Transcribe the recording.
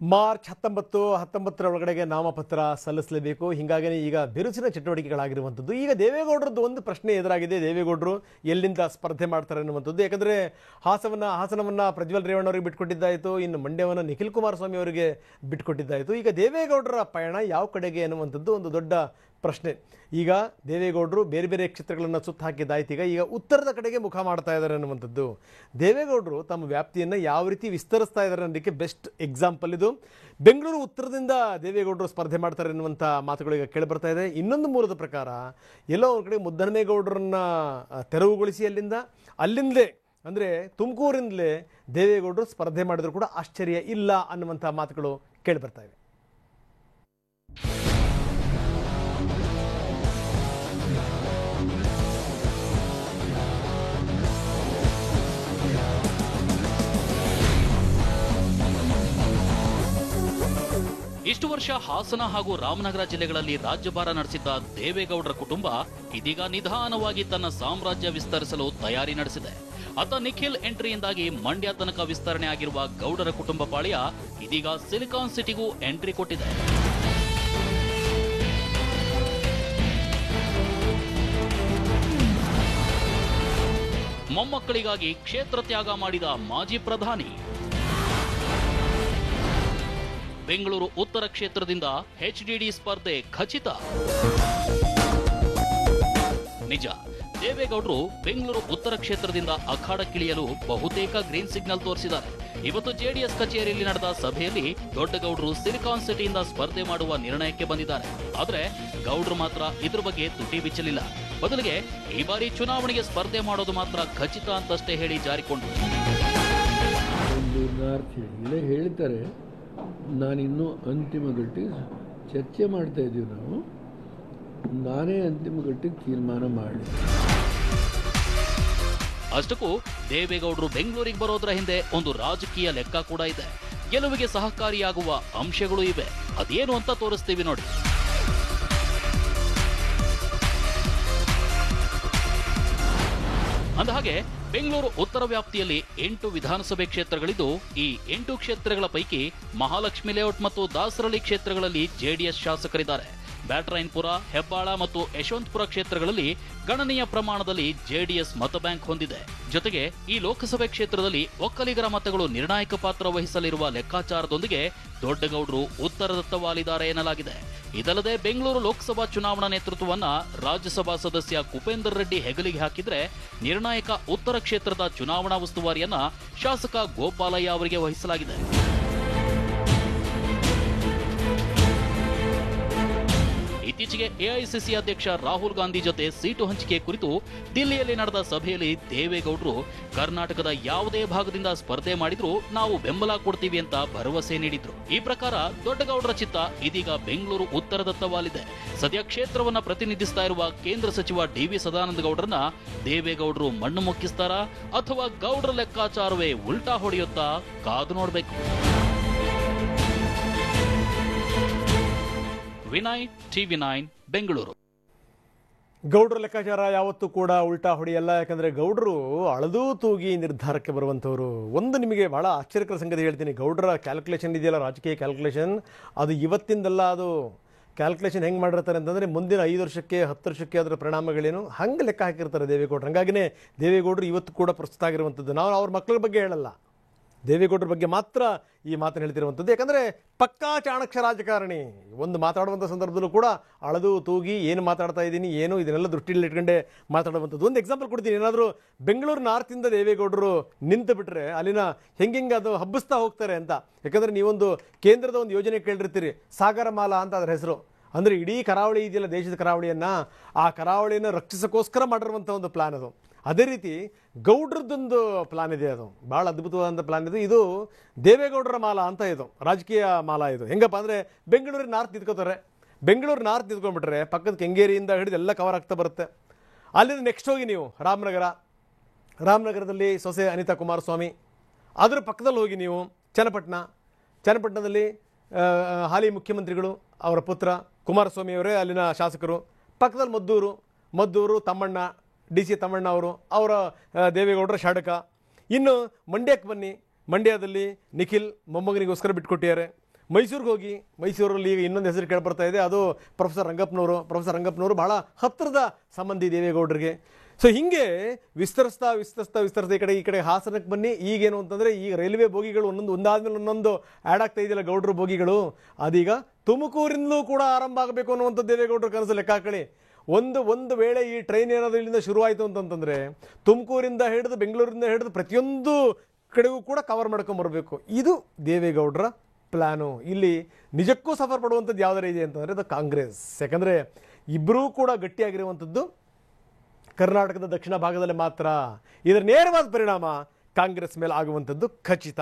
March 19 ಒಳಗಡೆಗೆ ನಾಮಪತ್ರ ಸಲ್ಲಿಸಲೇಬೇಕು. ಹೀಗಾಗಿ ಈಗ ಬಿರುಸಿನ ಚಟುವಟಿಕೆಗಳಾಗಿರುವಂಥದ್ದು. ಈಗ ದೇವೇಗೌಡರದ್ದು ಒಂದು ಪ್ರಶ್ನೆ ಎದುರಾಗಿದೆ. ದೇವೇಗೌಡರು ಎಲ್ಲಿಂದ ಸ್ಪರ್ಧೆ ಮಾಡ್ತಾರೆ ಅನ್ನುವಂಥದ್ದು. ಯಾಕಂದರೆ ಹಾಸನವನ್ನು ಪ್ರಜ್ವಲ್ ರೇವಣ್ಣ ಅವರಿಗೆ ಬಿಟ್ಕೊಟ್ಟಿದ್ದಾಯಿತು, ಇನ್ನು ಮಂಡ್ಯವನ್ನು ನಿಖಿಲ್ ಕುಮಾರಸ್ವಾಮಿ ಅವರಿಗೆ ಬಿಟ್ಕೊಟ್ಟಿದ್ದಾಯಿತು. ಈಗ ದೇವೇಗೌಡರ ಪಯಣ ಯಾವ ಕಡೆಗೆ ಅನ್ನುವಂಥದ್ದು ಒಂದು ದೊಡ್ಡ ಪ್ರಶ್ನೆ. ಈಗ ದೇವೇಗೌಡರು ಬೇರೆ ಬೇರೆ ಕ್ಷೇತ್ರಗಳನ್ನು ಸುತ್ತ ಹಾಕಿದ್ದಾಯ್ತು. ಈಗ ಉತ್ತರದ ಕಡೆಗೆ ಮುಖ ಮಾಡ್ತಾ ಇದ್ದಾರೆ ಅನ್ನುವಂಥದ್ದು. ದೇವೇಗೌಡರು ತಮ್ಮ ವ್ಯಾಪ್ತಿಯನ್ನು ಯಾವ ರೀತಿ ವಿಸ್ತರಿಸ್ತಾ ಇದ್ದಾರೆ ಅನ್ನೋದಕ್ಕೆ ಬೆಸ್ಟ್ ಎಕ್ಸಾಂಪಲ್ ಇದು. ಬೆಂಗಳೂರು ಉತ್ತರದಿಂದ ದೇವೇಗೌಡರು ಸ್ಪರ್ಧೆ ಮಾಡ್ತಾರೆ ಅನ್ನುವಂಥ ಮಾತುಗಳು ಈಗ ಕೇಳಿಬರ್ತಾ ಇದೆ. ಇನ್ನೊಂದು ಮೂಲದ ಪ್ರಕಾರ ಎಲ್ಲೋ ಒಂದು ಕಡೆ ಮುದ್ದಹನುಮೇಗೌಡರನ್ನ ತೆರವುಗೊಳಿಸಿ ಅಲ್ಲಿಂದಲೇ ಅಂದರೆ ತುಮಕೂರಿಂದಲೇ ದೇವೇಗೌಡರು ಸ್ಪರ್ಧೆ ಮಾಡಿದ್ರು ಕೂಡ ಆಶ್ಚರ್ಯ ಇಲ್ಲ ಅನ್ನುವಂಥ ಮಾತುಗಳು ಕೇಳಿಬರ್ತಾ ಇವೆ. ಇಷ್ಟು ವರ್ಷ ಹಾಸನ ಹಾಗೂ ರಾಮನಗರ ಜಿಲ್ಲೆಗಳಲ್ಲಿ ರಾಜ್ಯಭಾರ ನಡೆಸಿದ್ದ ದೇವೇಗೌಡರ ಕುಟುಂಬ ಇದೀಗ ನಿಧಾನವಾಗಿ ತನ್ನ ಸಾಮ್ರಾಜ್ಯ ವಿಸ್ತರಿಸಲು ತಯಾರಿ ನಡೆಸಿದೆ. ಅತ ನಿಖಿಲ್ ಎಂಟ್ರಿಯಿಂದಾಗಿ ಮಂಡ್ಯ ತನಕ ವಿಸ್ತರಣೆ ಆಗಿರುವ ಗೌಡರ ಕುಟುಂಬ ಪಾಳ್ಯ ಇದೀಗ ಸಿಲಿಕಾನ್ ಸಿಟಿಗೂ ಎಂಟ್ರಿ ಕೊಟ್ಟಿದೆ. ಮೊಮ್ಮಕ್ಕಳಿಗಾಗಿ ಕ್ಷೇತ್ರ ತ್ಯಾಗ ಮಾಡಿದ ಮಾಜಿ ಪ್ರಧಾನಿ, ಬೆಂಗಳೂರು ಉತ್ತರ ಕ್ಷೇತ್ರದಿಂದ ಎಚ್ಡಿಡಿ ಸ್ಪರ್ಧೆ ಖಚಿತ. ನಿಜ, ದೇವೇಗೌಡರು ಬೆಂಗಳೂರು ಉತ್ತರ ಕ್ಷೇತ್ರದಿಂದ ಅಖಾಡಕ್ಕಿಳಿಯಲು ಬಹುತೇಕ ಗ್ರೀನ್ ಸಿಗ್ನಲ್ ತೋರಿಸಿದ್ದಾರೆ. ಇವತ್ತು ಜೆಡಿಎಸ್ ಕಚೇರಿಯಲ್ಲಿ ನಡೆದ ಸಭೆಯಲ್ಲಿ ದೊಡ್ಡಗೌಡರು ಸಿಲಿಕಾನ್ ಸಿಟಿಯಿಂದ ಸ್ಪರ್ಧೆ ಮಾಡುವ ನಿರ್ಣಯಕ್ಕೆ ಬಂದಿದ್ದಾರೆ. ಆದರೆ ಗೌಡರು ಮಾತ್ರ ಇದ್ರ ಬಗ್ಗೆ ತುಟಿ ಬಿಚ್ಚಲಿಲ್ಲ. ಬದಲಿಗೆ ಈ ಬಾರಿ ಚುನಾವಣೆಗೆ ಸ್ಪರ್ಧೆ ಮಾಡೋದು ಮಾತ್ರ ಖಚಿತ ಅಂತಷ್ಟೇ ಹೇಳಿ ಜಾರಿಕೊಂಡ್ರು. ಹೇಳ್ತಾರೆ, ನಾನಿನ್ನೂ ಅಂತಿಮ ಘಟ್ಟಿಗೆ ಚರ್ಚೆ ಮಾಡ್ತಾ ಇದ್ದೀವಿ. ನಾನೇ ಅಂತಿಮ ಘಟ್ಟಿಗೆ ತೀರ್ಮಾನ ಮಾಡಿ. ಅಷ್ಟಕ್ಕೂ ದೇವೇಗೌಡರು ಬೆಂಗಳೂರಿಗೆ ಬರೋದ್ರ ಹಿಂದೆ ಒಂದು ರಾಜಕೀಯ ಲೆಕ್ಕ ಕೂಡ ಇದೆ. ಗೆಲುವಿಗೆ ಸಹಕಾರಿಯಾಗುವ ಅಂಶಗಳು ಇವೆ. ಅದೇನು ಅಂತ ತೋರಿಸ್ತೀವಿ ನೋಡಿ. ಅಂದಹಾಗೆ ಬೆಂಗಳೂರು ಉತ್ತರ ವ್ಯಾಪ್ತಿಯಲ್ಲಿ 8 ವಿಧಾನಸಭೆ ಕ್ಷೇತ್ರಗಳಿದ್ದು, ಈ 8 ಕ್ಷೇತ್ರಗಳ ಪೈಕಿ ಮಹಾಲಕ್ಷ್ಮಿ ಲೇಔಟ್ ಮತ್ತು ದಾಸರಳ್ಳಿ ಕ್ಷೇತ್ರಗಳಲ್ಲಿ ಜೆಡಿಎಸ್ ಶಾಸಕರಿದ್ದಾರೆ. ಬ್ಯಾಟರಾಯನಪುರ, ಹೆಬ್ಬಾಳ ಮತ್ತು ಯಶವಂತಪುರ ಕ್ಷೇತ್ರಗಳಲ್ಲಿ ಗಣನೀಯ ಪ್ರಮಾಣದಲ್ಲಿ ಜೆಡಿಎಸ್ ಮತ ಬ್ಯಾಂಕ್ ಹೊಂದಿದೆ. ಜೊತೆಗೆ ಈ ಲೋಕಸಭೆ ಕ್ಷೇತ್ರದಲ್ಲಿ ಒಕ್ಕಲಿಗರ ಮತಗಳು ನಿರ್ಣಾಯಕ ಪಾತ್ರ ವಹಿಸಲಿರುವ ಲೆಕ್ಕಾಚಾರದೊಂದಿಗೆ ದೊಡ್ಡಗೌಡರು ಉತ್ತರದತ್ತ ವಾಲಿದ್ದಾರೆ ಎನ್ನಲಾಗಿದೆ. ಇದಲ್ಲದೆ ಬೆಂಗಳೂರು ಲೋಕಸಭಾ ಚುನಾವಣಾ ನೇತೃತ್ವವನ್ನ ರಾಜ್ಯಸಭಾ ಸದಸ್ಯ ಕುಪೇಂದರ್ ರೆಡ್ಡಿ ಹೆಗಲಿಗೆ ಹಾಕಿದ್ರೆ, ನಿರ್ಣಾಯಕ ಉತ್ತರ ಕ್ಷೇತ್ರದ ಚುನಾವಣಾ ಉಸ್ತುವಾರಿಯನ್ನ ಶಾಸಕ ಗೋಪಾಲಯ್ಯ ಅವರಿಗೆ ವಹಿಸಲಾಗಿದೆ. ಇತ್ತೀಚೆಗೆ ಎಐಸಿಸಿ ಅಧ್ಯಕ್ಷ ರಾಹುಲ್ ಗಾಂಧಿ ಜೊತೆ ಸೀಟು ಹಂಚಿಕೆ ಕುರಿತು ದಿಲ್ಲಿಯಲ್ಲಿ ನಡೆದ ಸಭೆಯಲ್ಲಿ ದೇವೇಗೌಡರು ಕರ್ನಾಟಕದ ಯಾವುದೇ ಭಾಗದಿಂದ ಸ್ಪರ್ಧೆ ಮಾಡಿದ್ರೂ ನಾವು ಬೆಂಬಲ ಕೊಡ್ತೀವಿ ಅಂತ ಭರವಸೆ ನೀಡಿದ್ರು. ಈ ಪ್ರಕಾರ ದೊಡ್ಡಗೌಡರ ಚಿತ್ತ ಇದೀಗ ಬೆಂಗಳೂರು ಉತ್ತರದತ್ತ ವಾಲಿದೆ. ಸದ್ಯ ಕ್ಷೇತ್ರವನ್ನ ಪ್ರತಿನಿಧಿಸ್ತಾ ಇರುವ ಕೇಂದ್ರ ಸಚಿವ ಡಿ.ವಿ. ಸದಾನಂದ ಗೌಡರನ್ನ ದೇವೇಗೌಡರು ಮಣ್ಣು ಮುಕ್ಕಿಸ್ತಾರಾ ಅಥವಾ ಗೌಡರ ಲೆಕ್ಕಾಚಾರವೇ ಉಲ್ಟಾ ಹೊಡೆಯುತ್ತಾ ಕಾದು ನೋಡಬೇಕು. ವಿನಯ್, TV9 ಬೆಂಗಳೂರು. ಗೌಡರ ಲೆಕ್ಕಾಚಾರ ಯಾವತ್ತೂ ಕೂಡ ಉಲ್ಟಾ ಹೊಡೆಯಲ್ಲ. ಯಾಕಂದರೆ ಗೌಡರು ಅಳದೂ ತೂಗಿ ನಿರ್ಧಾರಕ್ಕೆ ಬರುವಂಥವ್ರು. ಒಂದು ನಿಮಗೆ ಬಹಳ ಆಶ್ಚರ್ಯಕರ ಸಂಗತಿ ಹೇಳ್ತೀನಿ. ಗೌಡರ ಕ್ಯಾಲ್ಕುಲೇಷನ್ ಇದೆಯಲ್ಲ, ರಾಜಕೀಯ ಕ್ಯಾಲ್ಕುಲೇಷನ್, ಅದು ಇವತ್ತಿಂದಲ್ಲ. ಅದು ಕ್ಯಾಲ್ಕುಲೇಷನ್ ಹೆಂಗೆ ಮಾಡಿರ್ತಾರೆ ಅಂತಂದರೆ ಮುಂದಿನ 5 ವರ್ಷಕ್ಕೆ 10 ವರ್ಷಕ್ಕೆ ಅದರ ಪರಿಣಾಮಗಳೇನು ಹಂಗೆ ಲೆಕ್ಕ ಹಾಕಿರ್ತಾರೆ ದೇವೇಗೌಡರು. ಹಾಗಾಗಿನೇ ದೇವೇಗೌಡರು ಇವತ್ತು ಕೂಡ ಪ್ರಸ್ತುತ ಆಗಿರುವಂಥದ್ದು. ನಾವು ಅವ್ರ ಮಕ್ಕಳ ಬಗ್ಗೆ ಹೇಳಲ್ಲ, ದೇವೇಗೌಡರ ಬಗ್ಗೆ ಮಾತ್ರ ಈ ಮಾತನ್ನು ಹೇಳ್ತಿರುವಂಥದ್ದು. ಯಾಕಂದರೆ ಪಕ್ಕಾ ಚಾಣಕ್ಯ ರಾಜಕಾರಣಿ. ಒಂದು ಮಾತಾಡುವಂಥ ಸಂದರ್ಭದಲ್ಲೂ ಕೂಡ ಅಳದು ತೂಗಿ ಏನು ಮಾತಾಡ್ತಾ ಇದ್ದೀನಿ, ಏನು ಇದನ್ನೆಲ್ಲ ದೃಷ್ಟಿಯಲ್ಲಿ ಇಟ್ಕೊಂಡೆ ಮಾತಾಡುವಂಥದ್ದು. ಒಂದು ಎಕ್ಸಾಂಪಲ್ ಕೊಡ್ತೀನಿ. ಏನಾದರೂ ಬೆಂಗಳೂರು ನಾರ್ತಿಂದ ದೇವೇಗೌಡರು ನಿಂತು ಬಿಟ್ಟರೆ ಅಲ್ಲಿನ ಹೆಂಗೆ ಅದು ಹಬ್ಬಿಸ್ತಾ ಹೋಗ್ತಾರೆ ಅಂತ. ಯಾಕಂದರೆ ನೀವೊಂದು ಕೇಂದ್ರದ ಒಂದು ಯೋಜನೆ ಕೇಳಿರ್ತೀರಿ, ಸಾಗರಮಾಲಾ ಅಂತ ಅದರ ಹೆಸರು. ಅಂದರೆ ಇಡೀ ಕರಾವಳಿ ಇದೆಯಲ್ಲ, ದೇಶದ ಕರಾವಳಿಯನ್ನು, ಆ ಕರಾವಳಿಯನ್ನು ರಕ್ಷಿಸೋಕ್ಕೋಸ್ಕರ ಮಾಡಿರುವಂಥ ಒಂದು ಪ್ಲಾನ್ ಅದು. ಅದೇ ರೀತಿ ಗೌಡ್ರದ್ದೊಂದು ಪ್ಲಾನ್ ಇದೆ. ಅದು ಭಾಳ ಅದ್ಭುತವಾದಂಥ ಪ್ಲಾನ್ ಇದು. ಇದು ದೇವೇಗೌಡರ ಮಾಲಾ ಅಂತ, ಇದು ರಾಜಕೀಯ ಮಾಲಾ. ಇದು ಹೆಂಗಪ್ಪ ಅಂದರೆ ಬೆಂಗಳೂರಿನ ನಾರ್ತ್ ನಿಂತ್ಕೋತಾರೆ. ಬೆಂಗಳೂರು ನಾರ್ತ್ ನಿಂತ್ಕೊಂಡ್ಬಿಟ್ರೆ ಪಕ್ಕದ ಕೆಂಗೇರಿಯಿಂದ ಹಿಡಿದು ಎಲ್ಲ ಕವರ್ ಆಗ್ತಾ ಬರುತ್ತೆ. ಅಲ್ಲಿಂದ ನೆಕ್ಸ್ಟ್ ಹೋಗಿ ನೀವು ರಾಮನಗರದಲ್ಲಿ ಸೊಸೆ ಅನಿತಾ ಕುಮಾರಸ್ವಾಮಿ, ಅದರ ಪಕ್ಕದಲ್ಲಿ ಹೋಗಿ ನೀವು ಚನ್ನಪಟ್ಟಣದಲ್ಲಿ ಹಾಲಿ ಮುಖ್ಯಮಂತ್ರಿಗಳು, ಅವರ ಪುತ್ರ ಕುಮಾರಸ್ವಾಮಿಯವರೇ ಅಲ್ಲಿನ ಶಾಸಕರು. ಪಕ್ಕದಲ್ಲಿ ಮದ್ದೂರು ತಮ್ಮಣ್ಣ, DC ತಮ್ಮಣ್ಣ ಅವರ ದೇವೇಗೌಡರ ಶಾಡಕ. ಇನ್ನು ಮಂಡ್ಯಕ್ಕೆ ಬನ್ನಿ, ಮಂಡ್ಯದಲ್ಲಿ ನಿಖಿಲ್ ಮೊಮ್ಮಗನಿಗೋಸ್ಕರ ಬಿಟ್ಕೊಟ್ಟಿದ್ದಾರೆ. ಮೈಸೂರಿಗೆ ಹೋಗಿ, ಮೈಸೂರಲ್ಲಿ ಈಗ ಇನ್ನೊಂದು ಹೆಸರು ಕೇಳ್ಬರ್ತಾ ಇದೆ, ಅದು ಪ್ರೊಫೆಸರ್ ರಂಗಪ್ಪನವರು ಬಹಳ ಹತ್ತಿರದ ಸಂಬಂಧಿ ದೇವೇಗೌಡರಿಗೆ. ಸೊ ಹೀಗೆ ವಿಸ್ತರಿಸ್ತಾ ಈ ಕಡೆ ಹಾಸನಕ್ಕೆ ಬನ್ನಿ. ಈಗೇನು ಅಂತಂದರೆ ಈಗ ರೈಲ್ವೆ ಬೋಗಿಗಳು ಒಂದಾದ್ಮೇಲೆ ಒಂದೊಂದು ಆ್ಯಡ್ ಆಗ್ತಾ ಇದೆಯಲ್ಲ ಗೌಡ್ರ ಬೋಗಿಗಳು, ಅದೀಗ ತುಮಕೂರಿಂದಲೂ ಕೂಡ ಆರಂಭ ಆಗಬೇಕು ಅನ್ನುವಂಥ ದೇವೇಗೌಡರ ಕನಸು ಲೆಕ್ಕ ಹಾಕೊಳ್ಳಿ. ಒಂದು ವೇಳೆ ಈ ಟ್ರೈನ್ ಏನಾದರೂ ಇಲ್ಲಿಂದ ಶುರುವಾಯಿತು ಅಂತಂತಂದರೆ ತುಮಕೂರಿಂದ ಹಿಡಿದು ಬೆಂಗಳೂರಿಂದ ಹಿಡಿದು ಪ್ರತಿಯೊಂದು ಕಡೆಗೂ ಕೂಡ ಕವರ್ ಮಾಡ್ಕೊಂಬರ್ಬೇಕು. ಇದು ದೇವೇಗೌಡರ ಪ್ಲ್ಯಾನು. ಇಲ್ಲಿ ನಿಜಕ್ಕೂ ಸಫರ್ ಪಡುವಂಥದ್ದು ಯಾವುದರ ಇದೆ ಅಂತಂದರೆ ಅದು ಕಾಂಗ್ರೆಸ್. ಯಾಕಂದರೆ ಇಬ್ಬರೂ ಕೂಡ ಗಟ್ಟಿಯಾಗಿರುವಂಥದ್ದು ಕರ್ನಾಟಕದ ದಕ್ಷಿಣ ಭಾಗದಲ್ಲಿ ಮಾತ್ರ. ಇದರ ನೇರವಾದ ಪರಿಣಾಮ ಕಾಂಗ್ರೆಸ್ ಮೇಲೆ ಆಗುವಂಥದ್ದು ಖಚಿತ.